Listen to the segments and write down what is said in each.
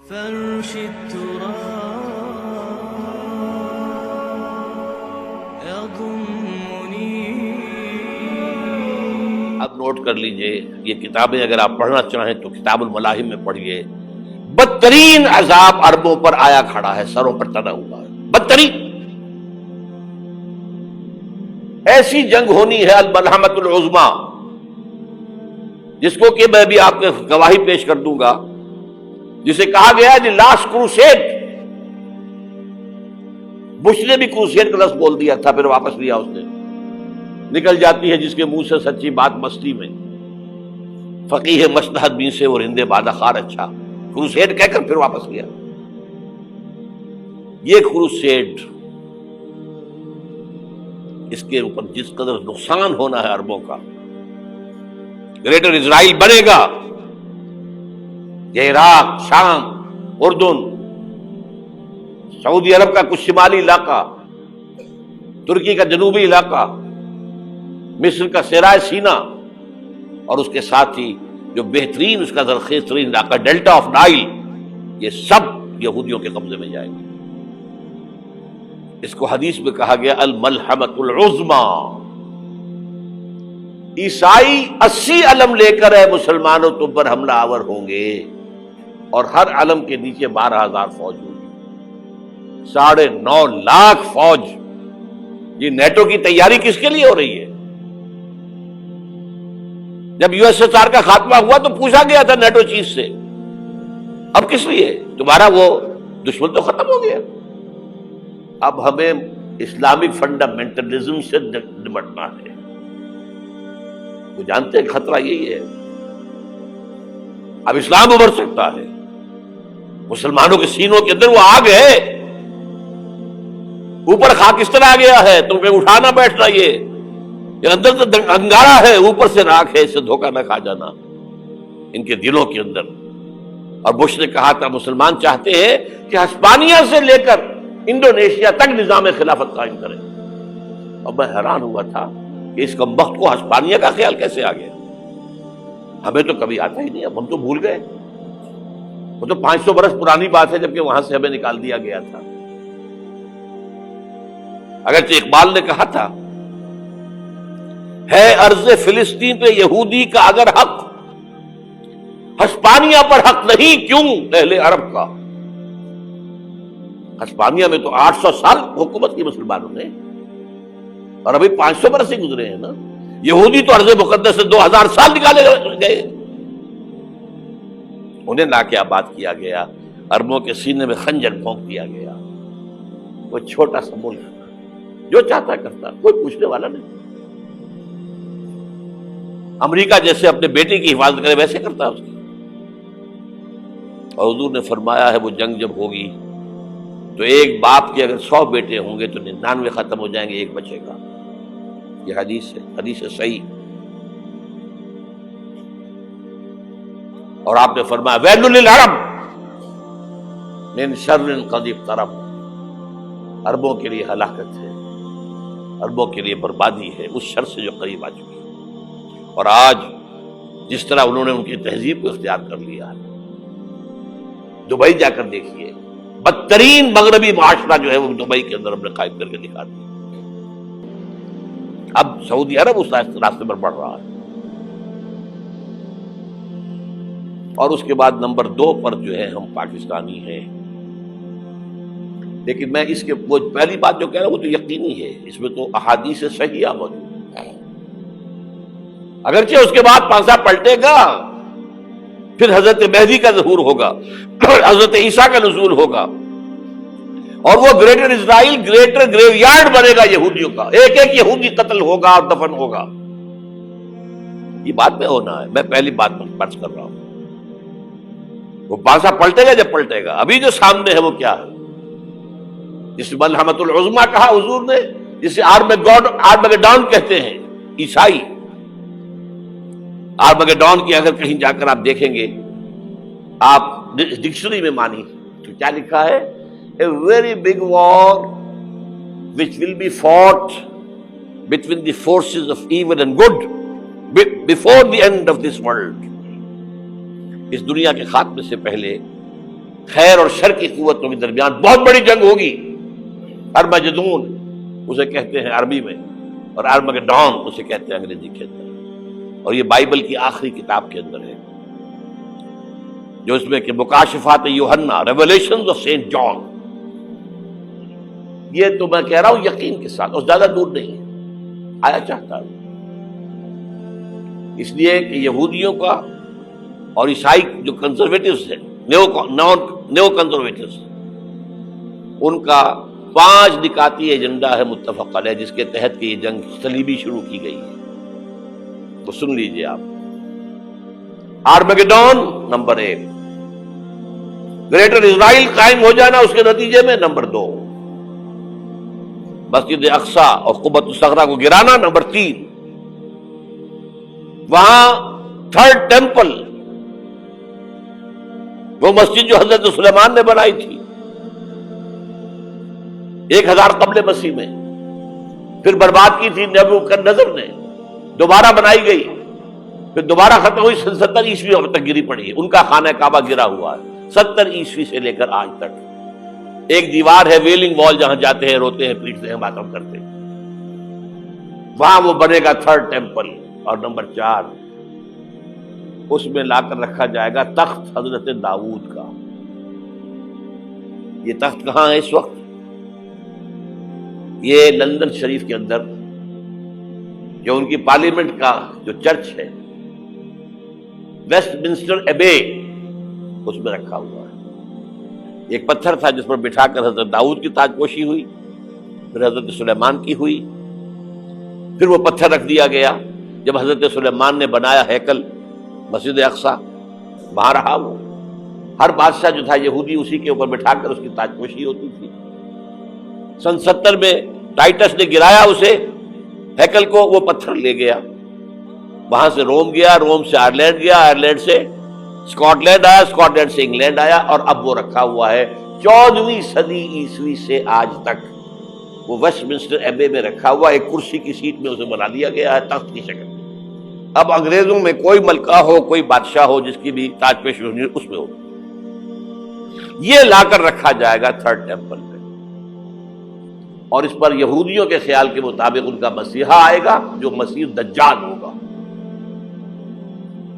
فرش التراب يضمني. اب نوٹ کر لیجئے، یہ کتابیں اگر آپ پڑھنا چاہیں تو کتاب الملاحم میں پڑھیے. بدترین عذاب عربوں پر آیا کھڑا ہے، سروں پر تنا ہوا ہے، بدترین. ایسی جنگ ہونی ہے الملحمۃ العظمیٰ، جس کو کہ میں بھی آپ کے گواہی پیش کر دوں گا، جسے کہا گیا ہے دی لاسٹ کروسیڈ. بش نے بھی کروسیڈ کا لفظ بول دیا تھا، پھر واپس لیا اس نے. نکل جاتی ہے جس کے منہ سے سچی بات مستی میں. فقیہ مصلحت بین سے اور ہندے بادہ خار اچھا، کروسیڈ کہہ کر پھر واپس لیا. یہ کروسیڈ، اس کے اوپر جس قدر نقصان ہونا ہے عربوں کا. گریٹر اسرائیل بنے گا، یہ عراق، شام، اردن، سعودی عرب کا کچھ شمالی علاقہ، ترکی کا جنوبی علاقہ، مصر کا صحرائے سینا، اور اس کے ساتھ ہی جو بہترین اس کا زرخیز ترین علاقہ ڈیلٹا آف نائل، یہ سب یہودیوں کے قبضے میں جائے گا. اس کو حدیث میں کہا گیا الملحمۃ العظمیٰ. عیسائی 80 علم لے کر ہے مسلمانوں تم پر حملہ آور ہوں گے، اور ہر علم کے نیچے 12,000 فوج ہوگی. 9.5 لاکھ فوج. یہ نیٹو کی تیاری کس کے لیے ہو رہی ہے؟ جب USSR کا خاتمہ ہوا تو پوچھا گیا تھا نیٹو چیف سے، اب کس لیے؟ تمہارا وہ دشمن تو ختم ہو گیا، اب ہمیں اسلامک فنڈامنٹلزم سے نمٹنا ہے. وہ جانتے ہیں خطرہ یہی ہے. اب اسلام ابھر سکتا ہے، مسلمانوں کے سینوں کے اندر وہ آگ ہے، اوپر خاکستر آ گیا ہے، تم پہ اٹھانا بیٹھنا. یہ اندر تو انگارہ ہے، اوپر سے راکھ ہے، اس سے دھوکہ نہ کھا جانا ان کے دلوں کے اندر. اور بش نے کہا تھا مسلمان چاہتے ہیں کہ ہسپانیہ سے لے کر انڈونیشیا تک نظام خلافت قائم کریں. اور میں حیران ہوا تھا کہ اس کمبخت کو ہسپانیہ کا خیال کیسے آ گیا. ہمیں تو کبھی آتا ہی نہیں، اب ہم تو بھول گئے. وہ تو 500 برس پرانی بات ہے، جبکہ وہاں سے ہمیں نکال دیا گیا تھا. اگرچہ اقبال نے کہا تھا ہے ارض فلسطین پہ یہودی کا اگر حق، ہسپانیہ پر حق نہیں کیوں اہل عرب کا. ہسپانیہ میں تو 800 سال حکومت کی مسلمانوں نے، اور ابھی 500 برس سے گزرے ہیں نا. یہودی تو ارض مقدس سے 2000 سال نکالے گئے. انہیں لا کے آباد کیا گیا، عربوں کے سینے میں خنجر پھونک دیا گیا. وہ چھوٹا سا ملک جو چاہتا کرتا، کوئی پوچھنے والا نہیں. امریکہ جیسے اپنے بیٹے کی حفاظت کرے ویسے کرتا ہے اس کی. اور حضور نے فرمایا ہے وہ جنگ جب ہوگی تو ایک باپ کے اگر 100 بیٹے ہوں گے تو 99 ختم ہو جائیں گے، ایک بچے گا. یہ حدیث ہے، حدیث ہے صحیح. اور آپ نے فرمایا ویل للعرب من شر قد اقترب. عربوں کے لیے ہلاکت ہے، عربوں کے لیے بربادی ہے اس شر سے جو قریب آ چکی ہے. اور آج جس طرح انہوں نے ان کی تہذیب کو اختیار کر لیا ہے، دبئی جا کر دیکھیے، بدترین مغربی معاشرہ جو ہے وہ دبئی کے اندر ہم نے قائم کر کے دکھا دیا. اب سعودی عرب اس راستے پر بڑھ رہا ہے. اور اس کے بعد نمبر 2 پر جو ہے ہم پاکستانی ہیں. لیکن میں اس کے وہ پہلی بات جو کہہ رہا ہوں وہ تو یقینی ہے، اس میں تو احادیث صحیحہ موجود ہے. اگرچہ اس کے بعد پانسا پلٹے گا، پھر حضرت مہدی کا ظہور ہوگا، حضرت عیسیٰ کا نزول ہوگا، اور وہ گریٹر اسرائیل گریٹر گریو یارڈ بنے گا یہودیوں کا. ایک ایک یہودی قتل ہوگا اور دفن ہوگا. یہ بات میں ہونا ہے، میں پہلی بات پر فرض کر رہا ہوں. وہ پانسا پلٹے گا جب پلٹے گا. ابھی جو سامنے ہے وہ کیا ہے؟ جس ملحمۃ العظمیٰ کہا حضور نے، جسے آرمگیڈون کہتے ہیں عیسائی. آرمگیڈون کی اگر کہیں جا کر آپ دیکھیں گے، آپ ڈکشنری میں مانی تو کیا لکھا ہے؟ A very big war which will be fought between the forces of evil and good before the end of this world. اس دنیا کے خاتمے سے پہلے خیر اور شر کی قوتوں کے درمیان بہت بڑی جنگ ہوگی. ارمجدون اسے کہتے ہیں عربی میں، اور ارمگڈون اسے کہتے ہیں انگریزی کے اندر. اور یہ بائبل کی آخری کتاب کے اندر ہے، جو اس میں کہ مکاشفات یوحنا، ریولیشنز آف سینٹ جان. یہ تو میں کہہ رہا ہوں یقین کے ساتھ، اور زیادہ دور نہیں ہے، آیا چاہتا ہوں. اس لیے کہ یہودیوں کا اور عیسائی جو کنزرویٹوز ہیں، نیو کنزرویٹوز، ان کا 5 نکاتی ایجنڈا ہے متفق علیہ، جس کے تحت کہ یہ جنگ صلیبی شروع کی گئی ہے. تو سن لیجئے آپ. آرمیگیڈون نمبر 1، گریٹر اسرائیل قائم ہو جانا اس کے نتیجے میں نمبر 2، مسجد اقصی اور قبۃ الصخرہ کو گرانا نمبر 3، وہاں تھرڈ ٹیمپل، وہ مسجد جو حضرت سلیمان نے بنائی تھی 1000 قبل مسیح میں، پھر برباد کی تھی نبوکدنضر نے، دوبارہ بنائی گئی، پھر دوبارہ ختم ہوئی 70 عیسوی تک گری پڑی ہے. ان کا خانہ کعبہ گرا ہوا ہے 70 عیسوی سے لے کر آج تک. ایک دیوار ہے ویلنگ وال، جہاں جاتے ہیں، روتے ہیں، پیٹتے ہیں، ماتم کرتے ہیں، وہاں وہ بنے گا تھرڈ ٹیمپل. اور نمبر 4، اس میں لا کر رکھا جائے گا تخت حضرت داؤد کا. یہ تخت کہاں ہے اس وقت؟ یہ لندن شریف کے اندر، جو ان کی پارلیمنٹ کا جو چرچ ہے، ویسٹ منسٹر ایبے، اس میں رکھا ہوا ہے. ایک پتھر تھا جس پر بٹھا کر حضرت داؤد کی تاج پوشی ہوئی، پھر حضرت سلیمان کی ہوئی، پھر وہ پتھر رکھ دیا گیا جب حضرت سلیمان نے بنایا ہیکل مسجد اقصی، وہاں رہا وہ. ہر بادشاہ جو تھا یہودی اسی کے اوپر بٹھا کر اس کی تاج پوشی ہوتی تھی. سن 70 میں ٹائٹس نے گرایا اسے، ہیکل کو، وہ پتھر لے گیا، وہاں سے روم گیا، روم سے آئرلینڈ گیا، آئرلینڈ سے اسکاٹ لینڈ آیا، اسکاٹ لینڈ سے انگلینڈ آیا، اور اب وہ رکھا ہوا ہے 14ویں صدی عیسوی سے آج تک. وہ ویسٹ منسٹر ایبے میں رکھا ہوا، ایک کرسی کی سیٹ میں اسے بنا دیا گیا ہے تخت کی شکل. اب انگریزوں میں کوئی ملکہ ہو، کوئی بادشاہ ہو، جس کی بھی تاج پوشی ہونی اس میں ہو، یہ لا کر رکھا جائے گا تھرڈ ٹیمپل میں. اور اس پر یہودیوں کے خیال کے مطابق ان کا مسیحا آئے گا جو مسیح دجال ہوگا.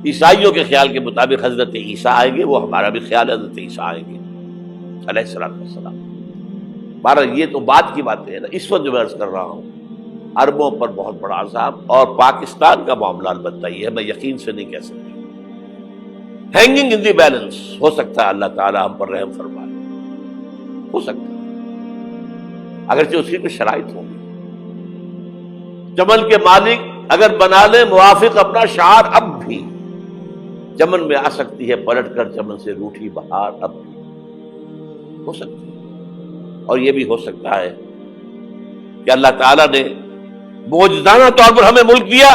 عیسائیوں کے خیال کے مطابق حضرت عیسیٰ آئیں گے، وہ ہمارا بھی خیال ہے حضرت عیسیٰ آئیں گے علیہ السلام. بہرحال یہ تو بعد کی باتیں ہیں نا. اس وقت جو میں عرض کر رہا ہوں، عربوں پر بہت بڑا عذاب، اور پاکستان کا معاملہ البتہ یہ ہے، میں یقین سے نہیں کہہ سکتا. ہینگنگ ان دی بیلنس، ہو سکتا ہے اللہ تعالیٰ ہم پر رحم فرمائے، ہو سکتا ہے، اگرچہ اسی پہ شرائط ہوں گی. چمن کے مالک اگر بنا لے موافق اپنا شعار، اب بھی چمن میں آ سکتی ہے پلٹ کر چمن سے روٹھی بہار، اب بھی ہو سکتی ہے. اور یہ بھی ہو سکتا ہے کہ اللہ تعالیٰ نے معجزانہ طور پر ہمیں ملک دیا،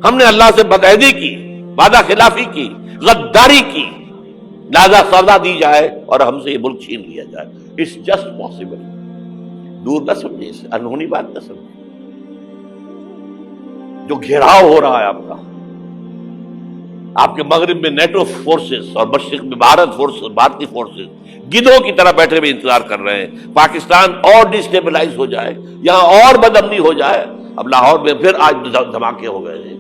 ہم نے اللہ سے بدعہدی کی، وعدہ خلافی کی، غداری کی، لہذا سزا دی جائے اور ہم سے یہ ملک چھین لیا جائے. It's just possible. دور نہ سمجھے، اسے انہونی بات نہ سمجھے. جو گھیراؤ ہو رہا ہے آپ کے مغرب میں نیٹو فورسز اور مشرق میں بھارتی فورسز گدھوں کی طرح بیٹھے ہوئے انتظار کر رہے ہیں پاکستان اور ڈسٹیبلائز ہو جائے، یہاں اور بدامنی ہو جائے. اب لاہور میں پھر آج دھماکے ہو گئے ہیں.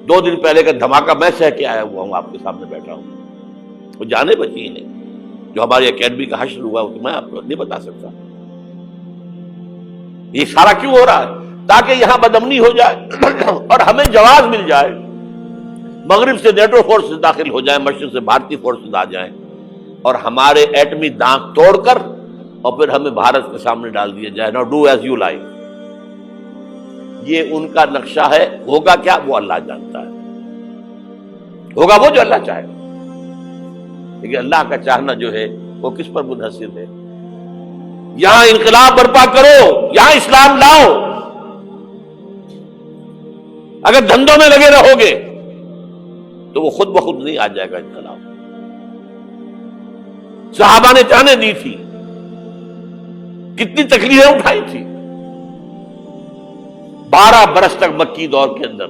2 دن پہلے کا دھماکہ میں سہ کے آیا ہوا ہوں، آپ کے سامنے بیٹھا ہوں. وہ جانے بچی نہیں، جو ہماری اکیڈمی کا حشر ہوا وہ میں آپ کو نہیں بتا سکتا. یہ سارا کیوں ہو رہا ہے؟ تاکہ یہاں بدامنی ہو جائے اور ہمیں جواز مل جائے. مغرب سے نیٹو فورسز داخل ہو جائیں، مشرق سے بھارتی فورسز آ جائیں اور ہمارے ایٹمی دانت توڑ کر اور پھر ہمیں بھارت کے سامنے ڈال دیا جائے. نو ڈو ایز یو لائک. یہ ان کا نقشہ ہے. ہوگا کیا وہ اللہ جانتا ہے، ہوگا وہ جو اللہ چاہے. لیکن اللہ کا چاہنا جو ہے وہ کس پر منحصر ہے؟ یہاں انقلاب برپا کرو، یہاں اسلام لاؤ. اگر دھندوں میں لگے رہو گے تو وہ خود بخود نہیں آ جائے گا انقلاب. صحابہ نے جانیں دی تھی، کتنی تکلیفیں اٹھائی تھی. 12 برس تک مکی دور کے اندر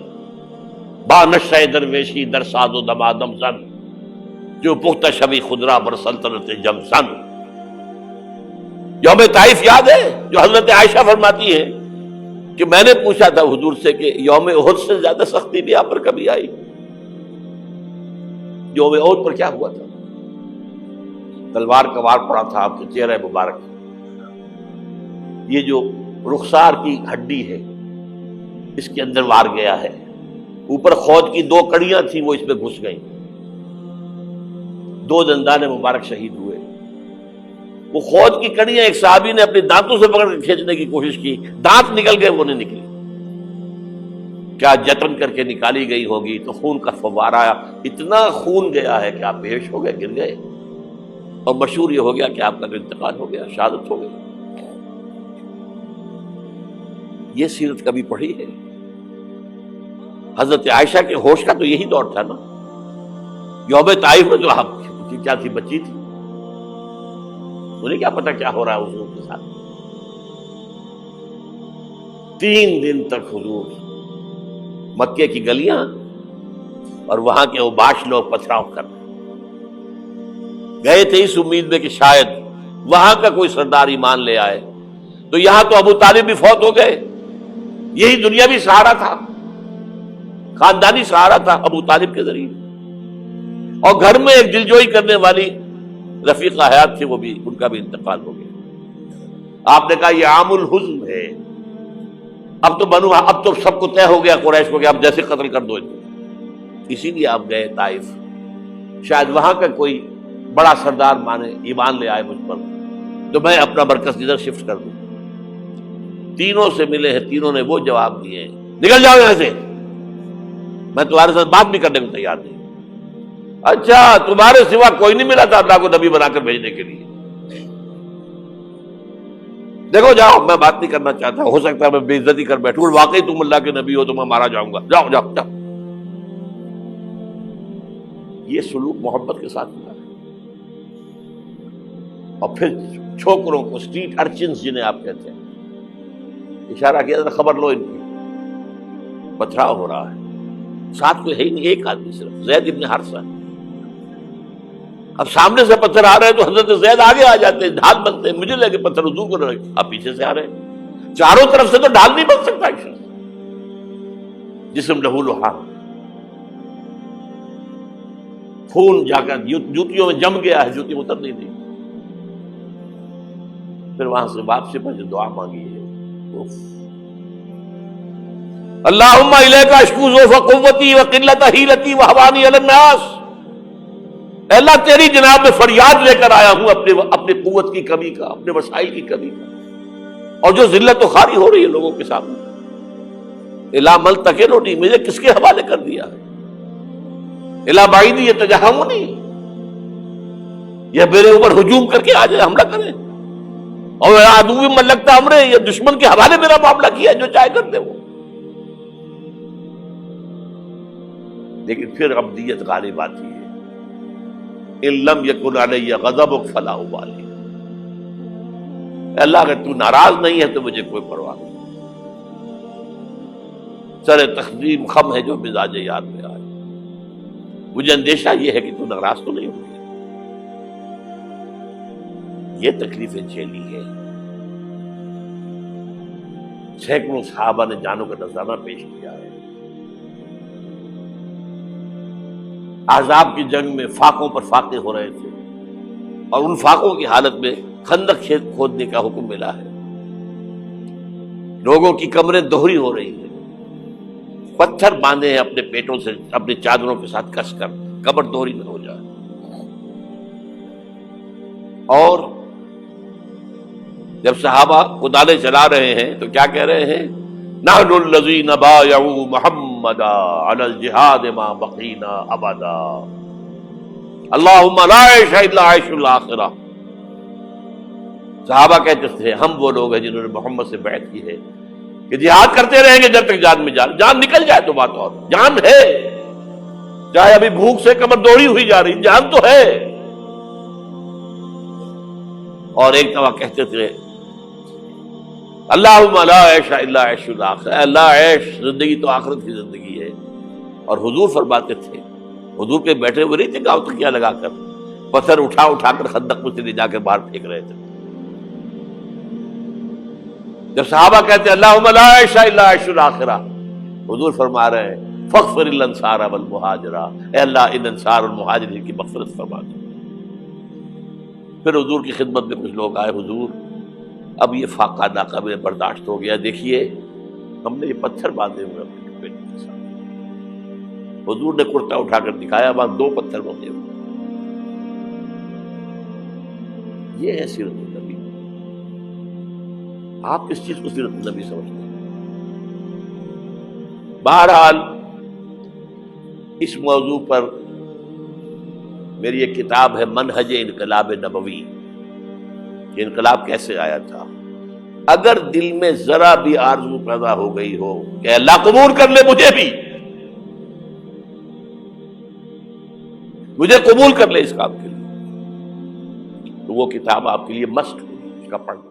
با نشہ درویشی در ساز و دمادم زن، جو پختہ شبی خضرا بر سلطنت جم سن. یوم طائف یاد ہے جو حضرت عائشہ فرماتی ہے کہ میں نے پوچھا تھا حضور سے کہ یوم احد سے زیادہ سختی بھی آپ پر کبھی آئی؟ یوم احد پر کیا ہوا تھا؟ تلوار کا وار پڑا تھا آپ کے چہرہ مبارک. یہ جو رخسار کی ہڈی ہے اس کے اندر وار گیا ہے. اوپر خود کی 2 کڑیاں تھیں وہ اس میں گھس گئیں. 2 دندان مبارک شہید ہوئے. وہ خود کی کڑیاں ایک صحابی نے اپنے دانتوں سے پکڑ کر کھینچنے کی کوشش کی, دانت نکل گئے, وہ نہیں نکلی. کیا جتن کر کے نکالی گئی ہوگی تو خون کا فوارہ آیا, اتنا خون گیا ہے کہ آپ بے ہوش ہو گئے, گر گئے, اور مشہور یہ ہو گیا کہ آپ کا انتقال ہو گیا, شہادت ہو گئی. یہ سیرت کبھی پڑھی ہے؟ حضرت عائشہ کے ہوش کا تو یہی دور تھا نا. یوم طائف میں جو آپ کیا تھی, بچی تھی, انہیں کیا پتا کیا ہو رہا ہے حضور کے ساتھ. 3 دن تک حضور مکے کی گلیاں اور وہاں کے اوباش لوگ پتھراؤ کر گئے تھے اس امید میں کہ شاید وہاں کا کوئی سردار ایمان لے آئے. تو یہاں تو ابو طالب بھی فوت ہو گئے, یہی دنیاوی سہارا تھا, خاندانی سہارا تھا ابو طالب کے ذریعے. اور گھر میں ایک دلجوئی کرنے والی رفیقہ حیات تھی, وہ بھی, ان کا بھی انتقال ہو گیا. آپ نے کہا یہ عام الحزن ہے, اب تو سب کو طے ہو گیا قریش کو کہ اب جیسے قتل کر دو. اسی لیے آپ گئے طائف, شاید وہاں کا کوئی بڑا سردار مانے ایمان لے آئے مجھ پر تو میں اپنا مرکز ادھر شفٹ کر دوں. تینوں سے ملے ہیں, تینوں نے وہ جواب دیے ہیں, نکل جاؤ یہاں سے, میں تمہارے ساتھ بات بھی کرنے کو تیار نہیں. اچھا, تمہارے سوا کوئی نہیں ملا تھا اللہ کو نبی بنا کر بھیجنے کے لیے؟ دیکھو جاؤ, میں بات نہیں کرنا چاہتا, ہو سکتا ہے میں بے عزتی کر بیٹھوں, اور واقعی تم اللہ کے نبی ہو تو میں مارا جاؤں گا, جاؤ جاؤ جاؤ. یہ سلوک محبت کے ساتھ ملا ہے. اور پھر چھوکروں کو, اسٹریٹ ارچنز جنہیں آپ کہتے ہیں, اشارہ کیا, خبر لو ان کی, پتھراؤ ہو رہا ہے. ساتھ کوئی ہے ہی نہیں, ایک آدمی صرف, زید ابن حارثہ. اب سامنے سے پتھر آ رہے ہیں تو حضرت زید آگے آ جاتے ہیں, ڈھال بنتے ہیں. مجھے لگے پتھر حضور کو رہے, اب پیچھے سے آ رہے ہیں. چاروں طرف سے تو ڈھال نہیں بن سکتا ایک شخص, جسم لہو لہان, خون جا کر جوتیوں میں جم گیا ہے, جوتی اتر نہیں دی. پھر وہاں سے واپسی پر جو دعا مانگی ہے, اللہم الیک اشکو ضعف قوتی وقلت حیلتی وہوانی علی الناس. اے اللہ تیری جناب میں فریاد لے کر آیا ہوں اپنے قوت کی کمی کا, اپنے وسائل کی کمی کا, اور جو ذلت و خواری ہو رہی ہے لوگوں کے سامنے. الا ملتکلنی, مجھے کس کے حوالے کر دیا ہے؟ الا بعیدی یتجہمنی, یہ میرے اوپر ہجوم کر کے آ جائے, حملہ کرے. اور عدو من لگتا امرے, یہ دشمن کے حوالے میرا معاملہ کیا, جو چاہے کر دے وہ. لیکن پھر عبدیت غالب آتی ہے. ان لم یکن علی غضبک فلا ابالی, اللہ اگر تو ناراض نہیں ہے تو مجھے کوئی پرواہ نہیں. سر تقدیم خم ہے جو مزاج یاد میں آئے. مجھے اندیشہ یہ ہے کہ تو ناراض تو نہیں ہوگی. یہ تکلیفیں جھیلی ہے. سینکڑوں صحابہ نے جانوں کا نذرانہ پیش کیا ہے. احزاب کی جنگ میں فاقوں پر فاقے ہو رہے تھے, اور ان فاقوں کی حالت میں خندق کھودنے کا حکم ملا ہے. لوگوں کی کمریں دوہری ہو رہی ہیں, پتھر باندھے ہیں اپنے پیٹوں سے, اپنی چادروں کے ساتھ کس کر کمر دوہری نہ ہو جائے. اور جب صحابہ کدالیں چلا رہے ہیں تو کیا کہہ رہے ہیں؟ نحن الذین بایعوا محمدا علی الجہاد ما بقینا ابدا, اللہم لا عیش الا عیش الاخرہ. صحابہ کہتے تھے ہم وہ لوگ ہیں جنہوں نے محمد سے بیعت کی ہے کہ جہاد کرتے رہیں گے جب تک جان میں جان نکل جائے تو بات اور, جان ہے, چاہے ابھی بھوک سے کمر دوڑی ہوئی جا رہی, جان تو ہے. اور ایک دفعہ کہتے تھے اللہم لا عیش الا عیش الاخرہ, اللہ عیش زندگی تو آخرت کی زندگی ہے. اور حضور فرماتے تھے حضور کے بیٹھے ہوئے نہیں تھے گاؤں تکیہ لگا کر، پتھر اٹھا اٹھا کر خندق میں سے لے جا کے باہر پھینک رہے تھے۔ جب صحابہ کہتے ہیں اللہم لا عیش الا عیش الاخرہ، حضور فرما رہے ہیں فاغفر الانصار والمہاجرہ، اے اللہ ان انصار اور مہاجرین کی مغفرت فرما دے۔ پھر حضور کی خدمت میں کچھ لوگ آئے، حضور اب یہ فاقہ ناقابل برداشت ہو گیا، دیکھیے ہم نے یہ پتھر باندھے ہوئے اپنے پیٹ کے ساتھ۔ حضور نے کرتا اٹھا کر دکھایا، وہاں 2 پتھر بندھے ہوئے۔ یہ ہے سیرت النبی۔ آپ کس چیز کو سیرت النبی سمجھتے ہیں؟ بہرحال اس موضوع پر میری ایک کتاب ہے منہج انقلاب نبوی، یہ انقلاب کیسے آیا تھا۔ اگر دل میں ذرا بھی آرزو پیدا ہو گئی ہو کہ اللہ قبول کر لے مجھے قبول کر لے اس کام کے لیے، تو وہ کتاب آپ کے لیے مسٹ ہوگی، اس کا پڑھنا۔